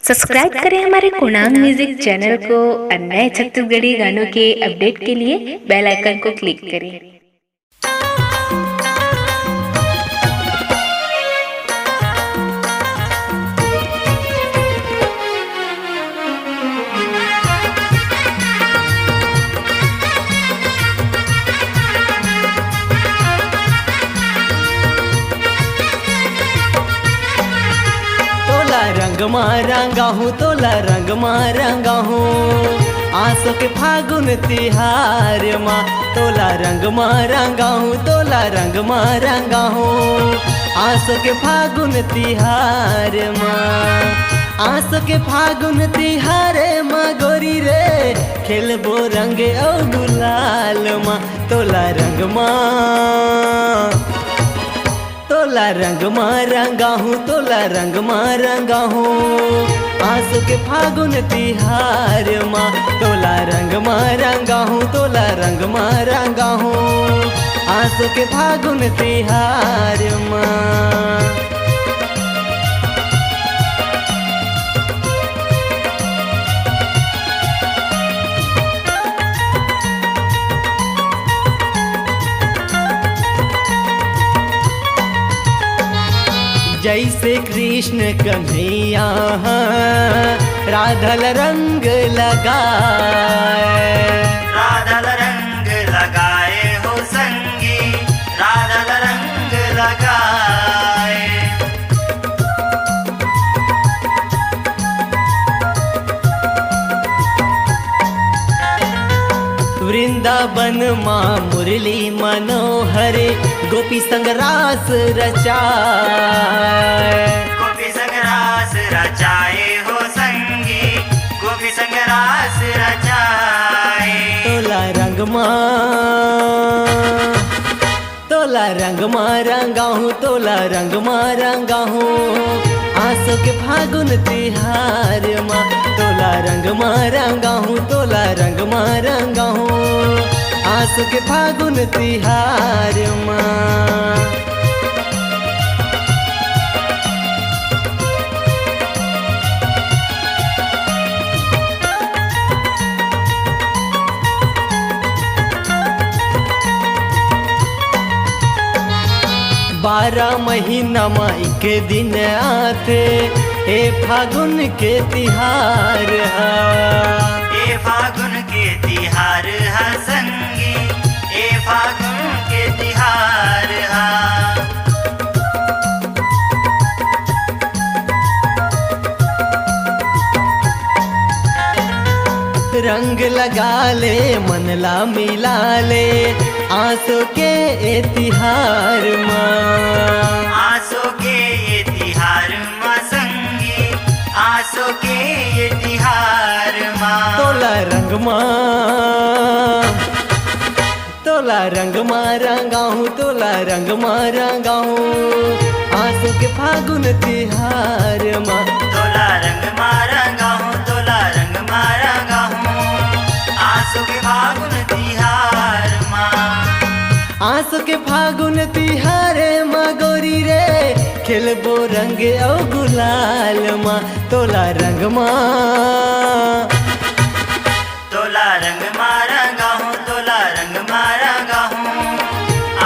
Subscribe करें हमारे कुणांग music channel को और नए छत्तीसगढ़ी गानों के अपडेट के लिए बेल आइकन को क्लिक करें। रंग मारंगा हूँ तोला रंग मारंगा हूँ आसो के फागुन तिहार माँ तोला रंग मारंगा हूँ तोला रंग मारंगा हूँ आसो के फागुन तिहार माँ आसो के फागुन तिहार माँ गोरी रे खेलबो रंगे ओ गुलाल माँ तोला रंग माँ तोला रंग मारंगा हूँ तोला रंग मारंगा हूँ आंसू के फागुन तिहार माँ तोला रंग मारंगा हूँ तोला रंग मारंगा हूँ आंसू के फागुन तिहार माँ। जैसे कृष्ण कन्हैया राधल रंग लगाए हो संगी राधल रंग लगाए। वृंदावन माँ मुरली मनोहरे गोपी संग रास रचाए गोपी संग रास रचाए हो संगी गोपी संग रास रचाए। तोला रंग मारंगा हूँ तोला रंग मारंगा हूँ आंसू के फागुन तिहार माँ तोला रंग मारंगा हूँ तोला रंग मारंगा हूँ आंसू के फागुन तिहार माँ। बारह महीना माई के दिन आते ए फागुन के तिहार ए फागुन के तिहार हा संगी ए फागुन के तिहार हा। रंग लगा ले मनला मिला ले आंसू के ए तिहार माँ आंसू के ये तिहार माँ संगी आंसू के ये तिहार माँ। तोला रंग मारंगा हूँ तोला रंग मारंगा हूँ आंसू के फागुन तिहार माँ तोला रंग मारंगा हूँ तोला रंग मारंगा हूँ आंसू के फागुन तिहार माँ। आंसू के फागुन तिहार माँ गोरी रे खेलबो रंगे ओ गुलाल माँ तोला रंग माँ तोला रंग मारंगा हूँ तोला रंग मारंगा हूँ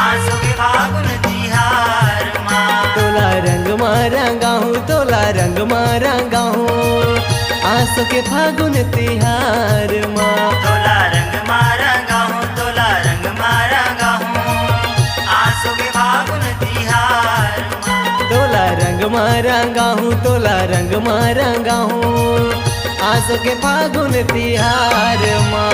आंसू के फागुन तिहार माँ। तोला रंग मारंगा हूँ तोला रंग मारंगा हूँ आंसू के फागुन तिहार माँ। तोला रंग मारंगा हूँ तोला रंग मारंगा हूँ आंसू के फागुन तिहार माँ। तोला रंग मारंगा हूँ तोला रंग मारंगा हूँ आंसू के फागुन तिहार माँ।